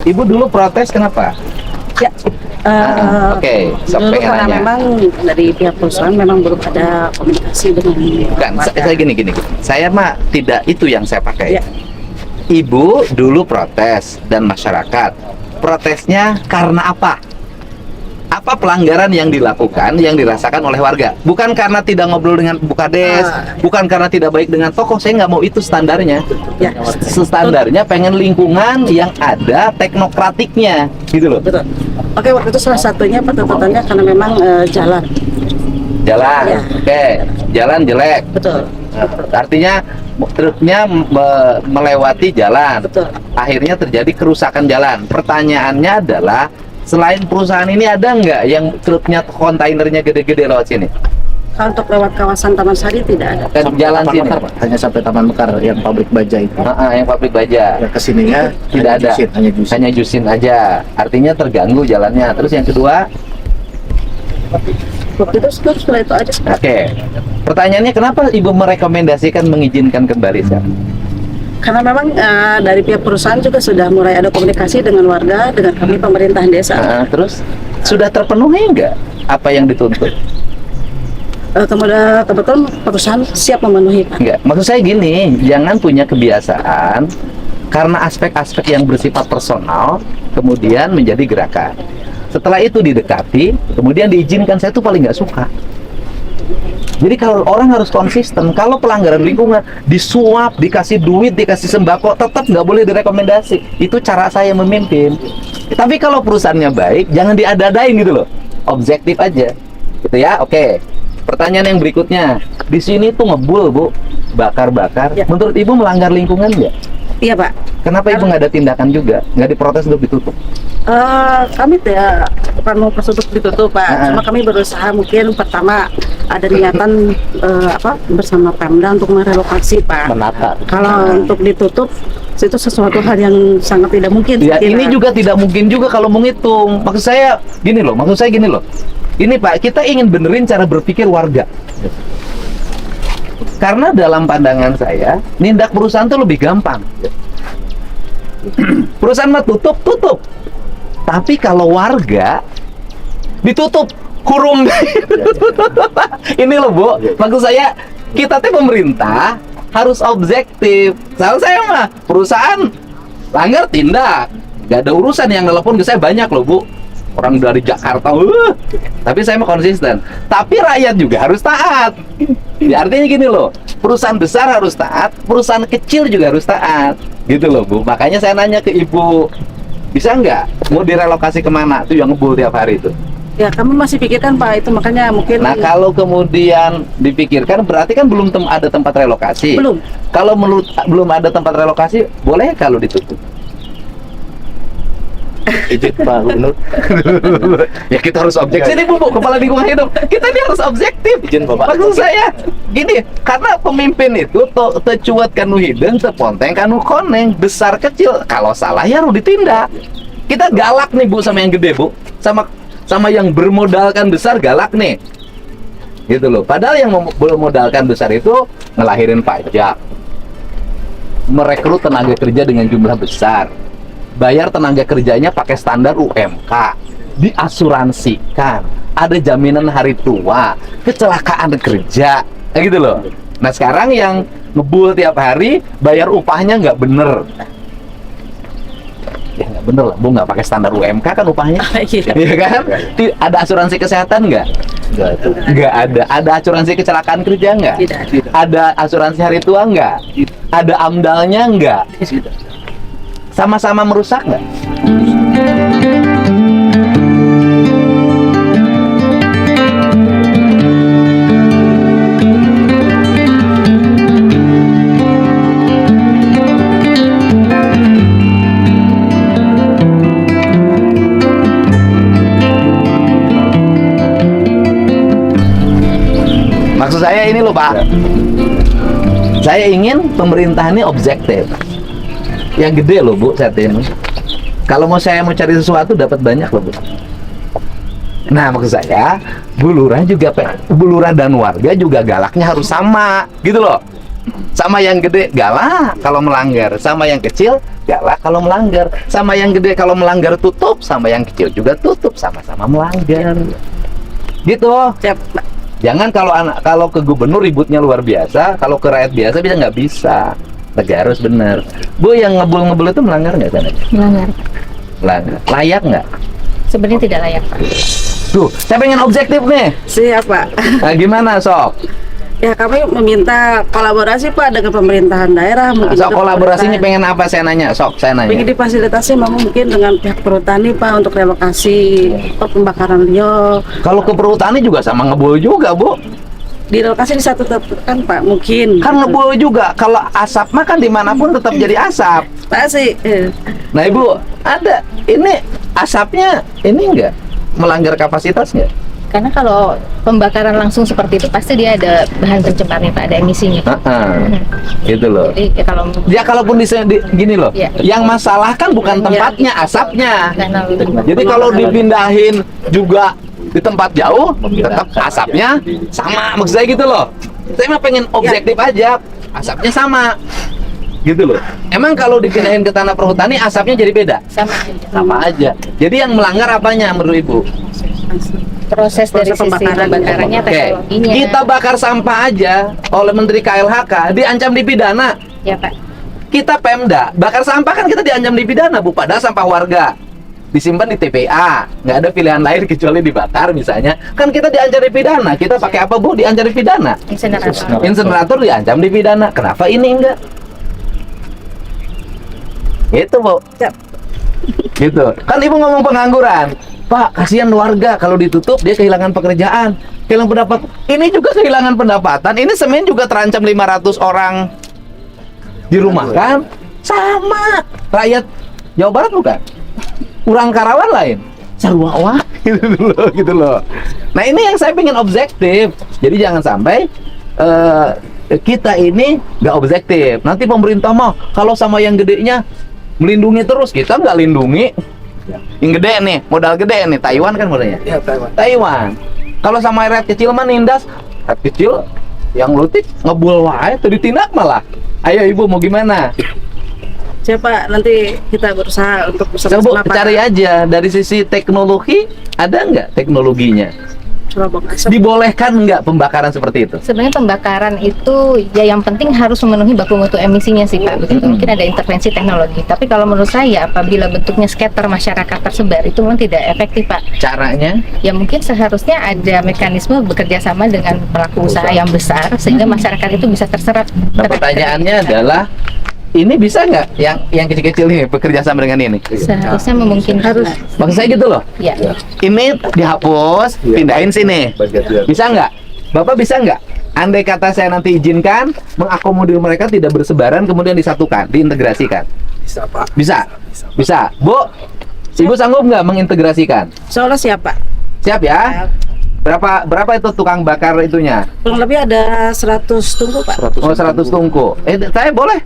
Ibu dulu protes kenapa? Ya, Oke, dulu pengen karena nanya. memang dari pihak perusahaan memang belum ada komunikasi dengan Bukan, warga. saya gini. Saya mah tidak itu yang saya pakai. Ya. Ibu dulu protes dan masyarakat. Protesnya karena apa? Apa pelanggaran yang dilakukan, yang dirasakan oleh warga? Bukan karena tidak ngobrol dengan Bu Kades, bukan karena tidak baik dengan tokoh. Saya nggak mau itu standarnya. Ya, Standarnya pengen lingkungan yang ada teknokratiknya, gitu loh. betul. Oke, waktu itu salah satunya tuntutannya karena memang jalan. Jalan, Ya. oke, jalan jelek. Betul. Artinya truknya melewati jalan. Betul. Akhirnya terjadi kerusakan jalan. Pertanyaannya adalah, selain perusahaan ini ada nggak yang truknya kontainernya gede-gede lewat sini? Kalau untuk lewat kawasan Taman Sari tidak ada. Kan jalan Taman sini. Mekar, Pak. Hanya sampai Taman Mekar yang pabrik baja itu. Yang pabrik baja. Ya, kesininya Tidak ada. hanya jusin. Aja. Artinya terganggu jalannya. Terus yang kedua, Waktu itu setelah itu aja sekarang. oke. Pertanyaannya, kenapa Ibu merekomendasikan mengizinkan kembali sekarang? Karena memang dari pihak perusahaan juga sudah mulai ada komunikasi dengan warga, dengan kami pemerintahan desa. Terus sudah terpenuhi nggak apa yang dituntut? Kebetulan perusahaan siap memenuhi, Pak. Enggak, maksud saya gini, jangan punya kebiasaan karena aspek-aspek yang bersifat personal kemudian menjadi gerakan. Setelah itu didekati, kemudian diizinkan, saya tuh paling nggak suka. Jadi kalau orang harus konsisten, kalau pelanggaran lingkungan disuap, dikasih duit, dikasih sembako, tetap nggak boleh direkomendasi. Itu cara saya memimpin. Tapi kalau perusahaannya baik, jangan diada-adain gitu loh. Objektif aja. Gitu ya, oke. Pertanyaan yang berikutnya, di sini tuh ngebul, Bu, bakar-bakar. Ya. Menurut Ibu melanggar lingkungan nggak? Iya, Pak. Kenapa Ibu nggak ada tindakan juga? Nggak diprotes untuk ditutup? Kami tidak bukan mau untuk ditutup, Pak. Cuma kami berusaha mungkin pertama ada niatan bersama Pemda untuk merelokasi, Pak. Menata. Kalau untuk ditutup itu sesuatu hal yang sangat tidak mungkin. Ya, saya kira. ini juga tidak mungkin juga kalau menghitung. Maksud saya gini loh. Ini Pak, kita ingin benerin cara berpikir warga. Karena dalam pandangan saya, nindak perusahaan itu lebih gampang. Perusahaan mah tutup. Tapi kalau warga ditutup, kurung. Ini loh, Bu. Maksud saya, kita teh pemerintah harus objektif. Soalnya saya mah perusahaan langgar tindak. Gak ada urusan, yang telepon ke saya banyak loh, Bu. Orang dari Jakarta, tapi saya mah konsisten. Tapi rakyat juga harus taat. Ya, artinya gini loh, perusahaan besar harus taat, perusahaan kecil juga harus taat. Gitu loh, Bu. Makanya saya nanya ke Ibu, bisa nggak mau direlokasi kemana tuh yang ngebul tiap hari itu? Ya, kami masih pikirkan, Pak. Itu makanya mungkin Nah, kalau kemudian dipikirkan, berarti kan belum ada tempat relokasi. Belum. Kalau belum ada tempat relokasi, boleh kalau ditutup? Izin Pak Gubernur. Ya kita harus objektif. Sini Bu, kepala lingkungan hidup. Kita ini harus objektif. Izin Bapak. Maksud saya gini, karena pemimpin itu tecuat kanu hidung, teponteng kanu koneng, besar kecil. Kalau salah ya harus ditindak. Kita galak nih Bu sama yang gede, Bu. Sama yang bermodalkan besar galak nih. Gitu loh. Padahal yang bermodalkan besar itu ngelahirin pajak, merekrut tenaga kerja dengan jumlah besar, bayar tenaga kerjanya pakai standar UMK, diasuransikan, ada jaminan hari tua, kecelakaan kerja, kayak gitu loh. Nah sekarang yang ngebul tiap hari, bayar upahnya nggak bener. Ya nggak bener lah, Bu, nggak pakai standar UMK kan upahnya, iya kan? Ada asuransi kesehatan nggak? Nggak ada. Ada asuransi kecelakaan kerja nggak? Tidak. Ada asuransi hari tua nggak? Ada amdalnya nggak? Sama-sama merusak nggak? Maksud saya ini loh, Pak. Saya ingin pemerintah ini objektif. Yang gede loh, Bu, saat ini. Kalau saya mau cari sesuatu dapat banyak loh, Bu. Nah, maksud saya, Bu Lurah dan warga juga galaknya harus sama, gitu loh. Sama yang gede galak kalau melanggar, sama yang kecil galak kalau melanggar, sama yang gede kalau melanggar tutup, sama yang kecil juga tutup, sama-sama melanggar. Gitu. Siap, Pak. Jangan kalau ke gubernur ributnya luar biasa, kalau ke rakyat biasa bisa nggak bisa. Tegak harus benar. Bu, yang ngebul itu melanggar nggak sana? Melanggar. Melanggar. Layak nggak? Sebenarnya tidak layak, Pak. Tuh, saya pengen objektif nih. Siap, Pak. Nah, gimana sok? Ya, kami meminta kolaborasi, Pak, dengan pemerintahan daerah. Mungkin Sok juga kolaborasinya pemerintahan- pengen apa saya nanya? Sok, saya Pengen nanya. difasilitasi mungkin dengan pihak perhutani, Pak, untuk relokasi pembakaran liar. Kalau ke perhutani juga sama ngebul juga, Bu. Direlokasi di satu tempat kan, Pak, mungkin. Kan ngebul juga. Kalau asap mah kan dimanapun tetap jadi asap. Pak sih. Nah, Ibu, ada ini asapnya ini enggak melanggar kapasitas nggak? Karena kalau pembakaran langsung seperti itu pasti dia ada bahan pencemarnya, Pak, ada emisinya. Gitu loh. Jadi ya kalau Ya kalaupun gini loh, Iya. yang masalah kan bukan tempatnya, asapnya. karena Jadi kalau dipindahin juga di tempat jauh, tetap asapnya sama. Maksud saya gitu loh. Saya mah pengen objektif aja, asapnya sama. Gitu loh. Emang kalau dipindahin ke tanah perhutani asapnya jadi beda? sama Sama aja. Jadi yang melanggar apanya menurut Ibu? proses dari sisi pembakaran. pembakarannya, Oke, teknologinya. kita bakar sampah aja oleh Menteri KLHK diancam dipidana. Ya, Pak. Kita Pemda bakar sampah kan kita diancam dipidana, Bu. Padahal sampah warga disimpan di TPA, nggak ada pilihan lain kecuali dibakar misalnya. Kan kita diancam dipidana. Kita pakai apa, Bu? Diancam dipidana. Insenerator. Insenerator diancam dipidana. Kenapa ini enggak? Gitu, Bu. Siap. Gitu. Kan Ibu ngomong pengangguran. Pak, kasihan warga kalau ditutup dia kehilangan pekerjaan, kehilangan pendapat. Ini juga kehilangan pendapatan. Ini Semen juga terancam 500 orang dirumahkan. Sama. Rakyat Jawa Barat bukan? Kurang Karawang lain. Sarua wah gitu loh. Nah, ini yang saya pengen objektif. Jadi jangan sampai kita ini nggak objektif. Nanti pemerintah mah kalau sama yang gedenya melindungi terus, kita nggak lindungi. Yang gede nih, modal gede nih, Taiwan kan modalnya. Ya, Taiwan. Taiwan. Kalau sama rakyat kecil mah nindas, rakyat kecil yang lutik ngebul wae tuh ditindak malah. Ayo Ibu mau gimana? Siapa nanti kita berusaha untuk Coba bersama-sama, Pak. cari aja dari sisi teknologi, ada nggak teknologinya? Cerobong asap. Dibolehkan nggak pembakaran seperti itu? Sebenarnya pembakaran itu ya yang penting harus memenuhi baku mutu emisinya sih, Pak. Begitu. Mungkin ada intervensi teknologi. Tapi kalau menurut saya apabila bentuknya scatter masyarakat tersebar itu memang tidak efektif, Pak. Caranya? Ya mungkin seharusnya ada mekanisme bekerja sama dengan pelaku usaha yang besar sehingga masyarakat itu bisa terserap. Nah, pertanyaannya adalah ini bisa nggak yang kecil-kecil ini bekerja sama dengan ini? Seharusnya memungkinkan. Maksud saya gitu loh. Ya. Ini dihapus, pindahin sini. Bisa nggak? Bapak bisa nggak? Andai kata saya nanti izinkan mengakomodir mereka tidak bersebaran kemudian disatukan, diintegrasikan. Bisa, Pak. Bisa? Bisa. Bu, Ibu sanggup nggak mengintegrasikan? Soalnya siapa? Siap ya? Berapa itu tukang bakar itunya? Kurang lebih ada 100 tungku, Pak. Oh, 100 tungku. Saya boleh.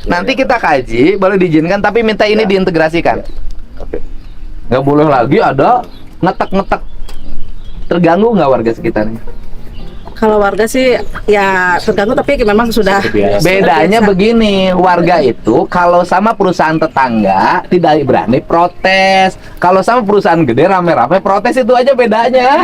Nanti kita kaji, boleh diizinkan tapi minta ini diintegrasikan. Oke. Nggak boleh lagi ada ngetek-ngetek. Terganggu nggak warga sekitarnya? Kalau warga sih ya terganggu, tapi memang sudah Bedanya biasa. begini, warga itu kalau sama perusahaan tetangga tidak berani protes. Kalau sama perusahaan gede rame-rame protes, itu aja bedanya.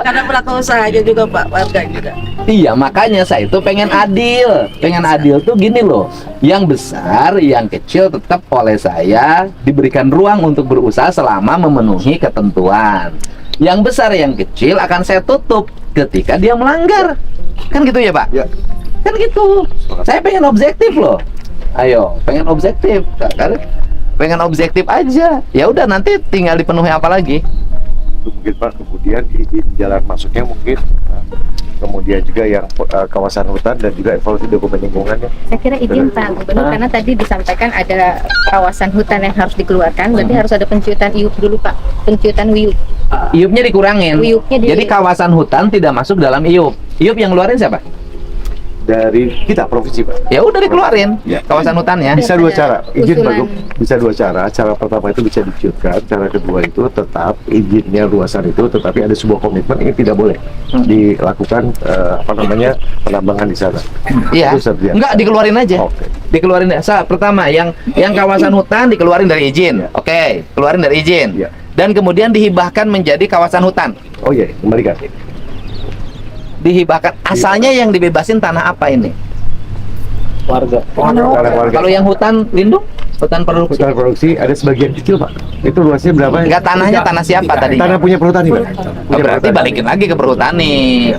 Karena pelaku usahanya juga, Pak, warga juga. Iya, makanya saya itu pengen adil. Pengen adil tuh gini loh. Yang besar, yang kecil tetap oleh saya diberikan ruang untuk berusaha selama memenuhi ketentuan. Yang besar, yang kecil akan saya tutup ketika dia melanggar. Kan gitu ya, Pak? Ya. Kan gitu. Saya pengen objektif loh. Ayo, pengen objektif. Kan? Pengen objektif aja. Ya udah, nanti tinggal dipenuhi apa lagi? Itu mungkin Pak, kemudian izin jalan masuknya mungkin, kemudian juga yang kawasan hutan dan juga evaluasi dokumen lingkungannya. Saya kira izin Pak Gubernur karena tadi disampaikan ada kawasan hutan yang harus dikeluarkan, berarti harus ada penciutan IUP dulu, Pak. Penciutan WIUP. IUP-nya dikurangin. IUP-nya Jadi kawasan hutan tidak masuk dalam IUP. IUP yang ngeluarin siapa? dari kita provinsi Pak. Ya udah dikeluarin Ya. kawasan hutannya. Bisa dua cara, izin usulan. Pak Gub. Bisa dua cara. Cara pertama itu bisa diciutkan, cara kedua itu tetap izinnya luasan itu, tetapi ada sebuah komitmen ini tidak boleh dilakukan penambangan di sana. Iya. Itu Satria. Enggak, dikeluarin aja. Oke. Dikeluarin. Pertama yang kawasan hutan dikeluarin dari izin. Oke, keluarin dari izin. Ya. Dan kemudian dihibahkan menjadi kawasan hutan. Oh iya, kembalikan. Dihibahkan. Asalnya yang dibebasin tanah apa ini? Warga. Warga. Kalau yang hutan lindung, hutan produksi. Hutan produksi ada sebagian kecil Pak. Itu luasnya berapa? Enggak, tanahnya tanah siapa tadi? Tanah punya perhutani Pak. Oh, berarti balikin lagi ke perhutani,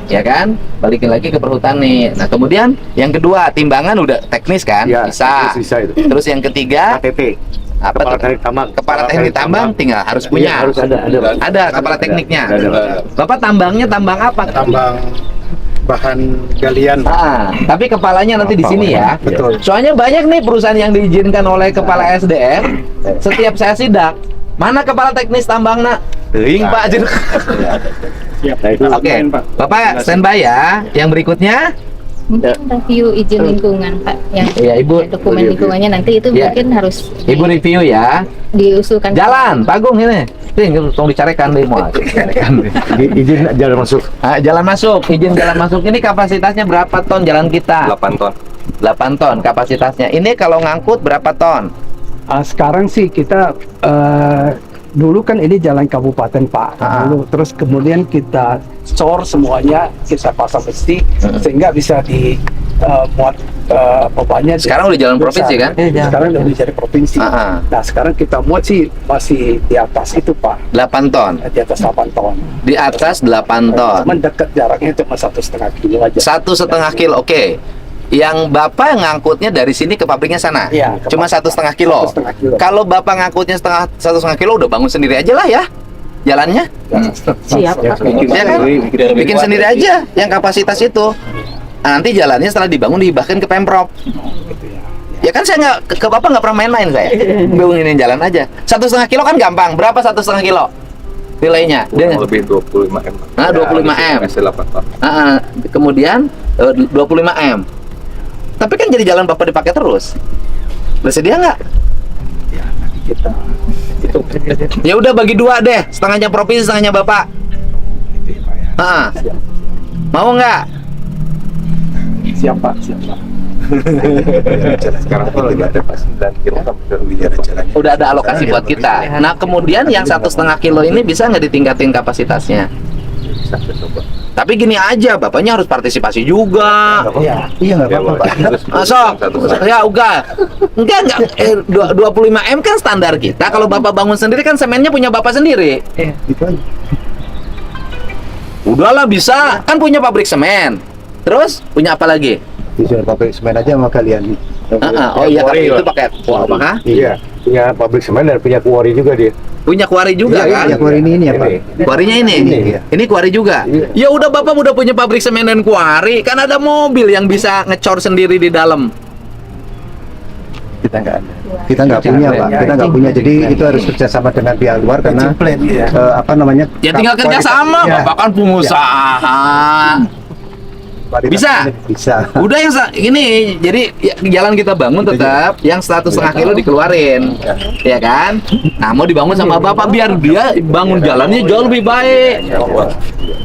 ya kan? Balikin lagi ke perhutani. Nah, kemudian yang kedua, timbangan udah teknis kan? Ya, Bisa. bisa itu. Terus yang ketiga, KTP. apa Kepala tuh? teknik tambang. Kepala teknik tambang tinggal harus punya. Iya, harus ada. Ada kepala tekniknya. Ada. Bapak tambangnya tambang apa? tambang bahan galian. Tapi kepalanya nanti di sini ya. Betul. Soalnya banyak nih perusahaan yang diizinkan oleh kepala SDM. Setiap saya sidak, mana kepala teknis tambang nak? Teuing Pak. Siap. Nah, itu Oke, Bapak standby ya. Yang berikutnya, Mungkin review izin lingkungan Pak, yang Iya, Ibu. dokumen lingkungannya nanti itu Iya. mungkin harus Ibu review ya. diusulkan. Jalan, Pak Agung ini. Tolong dicarikan deh mau. izin jalan masuk. Jalan masuk, izin jalan masuk ini kapasitasnya berapa ton jalan kita? 8 ton. 8 ton kapasitasnya. Ini kalau ngangkut berapa ton? Sekarang sih kita dulu kan ini jalan kabupaten Pak. Dulu terus kemudian kita cor semuanya, kita pasang besi sehingga bisa di muat bebannya. Sekarang udah jalan besar. provinsi kan? Sekarang udah jadi provinsi. Nah sekarang kita muat sih masih di atas itu Pak, 8 ton. di atas 8 ton. Di atas 8 ton. Cuman dekat jaraknya cuma 1,5 kilo aja. 1,5 kilo, oke. Yang Bapak ngangkutnya dari sini ke pabriknya sana? Iya, ke Cuma 1,5 kilo. 1,5 kilo. Kalau Bapak ngangkutnya 1,5 kilo udah bangun sendiri aja lah ya jalannya. Siap Pak. Ya kan? Bikin sendiri aja yang kapasitas itu. Nah, nanti jalannya setelah dibangun dihibahkan ke Pemprov. Ya kan saya nggak ke Bapak nggak pernah main-main saya. Bangunin jalan aja. 1,5 kilo kan gampang. Berapa 1,5 kilo? Nilainya? Dia Lebih 25 M. Nah, 25 M. Masih 8 ton. Kemudian 25 M. Tapi kan jadi jalan Bapak dipakai terus. Bersedia nggak? Ya, nanti kita itu Ya udah bagi dua deh, setengahnya provinsi, setengahnya Bapak. gitu ya Pak ya. Siap. Mau nggak? Siap Pak, siap Pak. Sekarang tuh lagi ada 9 kilo sampai ke jalannya. Udah ada alokasi buat kita. Nah kemudian yang 1,5 kilo ini bisa nggak ditingkatin kapasitasnya? Bisa coba. Tapi gini aja, bapaknya harus partisipasi juga. Iya nggak apa-apa Pak. Sok, ya uga. Enggak. 25 M kan standar kita. Kalau bapak bangun sendiri kan semennya punya bapak sendiri. Gitu aja. Udahlah bisa, kan punya pabrik semen. Terus punya apa lagi? Bisa pabrik semen aja sama kalian. Oh iya, tapi itu pakai apa? Iya, punya pabrik semen dan punya quarry juga dia. Punya kuari juga kan? Ya, kuari ini ya Pak. Kuarinya ini. Ini, Ini kuari juga. Ya udah bapak udah punya pabrik semen dan kuari, kan ada mobil yang bisa ngecor sendiri di dalam. Kita nggak ada. Kita nggak punya Pak. Kita nggak punya. Jadi itu harus kerjasama dengan pihak luar karena apa namanya? Ya tinggal kerja sama, Ya. bapak kan pengusaha. Bisa? Bisa. Udah yang ini, jadi jalan kita bangun tetap yang 1,5 kilo dikeluarin, ya kan? Nah mau dibangun sama bapak biar dia bangun jalannya jauh lebih baik.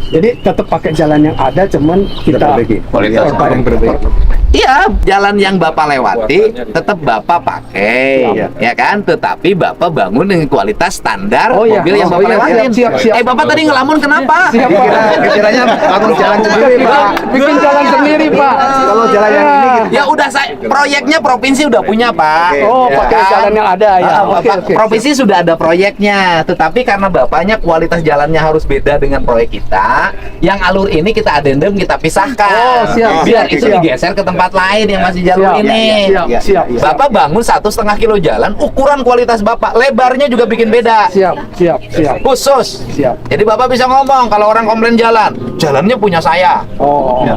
Jadi tetap pakai jalan yang ada, cuman kita Kualitas yang berbeda. Iya, jalan yang bapak lewati tetap bapak pakai, ya kan? Tetapi bapak bangun dengan kualitas standar mobil yang bapak lewatin. siap. Bapak tadi ngelamun kenapa? Kiranya bangun jalan sendiri Pak. bikin jalan sendiri Pak. Kalau jalan yang ini Ya udah saya proyeknya provinsi udah punya Pak. Pakai kan? jalan yang ada ya. Bapak provinsi sudah ada proyeknya, tetapi karena bapaknya kualitas jalannya harus beda dengan proyek kita, yang alur ini kita addendum, kita pisahkan. Biar itu digeser ke tempat lain yang masih jalur ini. Siap. Bapak bangun 1,5 kilo jalan, ukuran kualitas bapak, lebarnya juga bikin beda. Siap. Khusus. Siap. Jadi bapak bisa ngomong kalau orang komplain jalannya punya saya. Oh.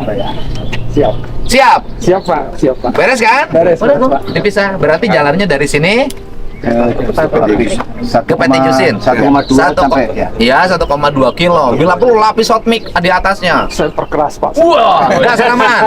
Siap. Siap. Siap Pak. Beres kan? Beres, Udah, Pak. Bu. Dipisah. Berarti jalannya dari sini Ke PT Jusin 1,2 sampai ya. Iya 1,2 kilo. Bila perlu lapis hot mic di atasnya. Saya perkeras Pak. Wah, gas aman.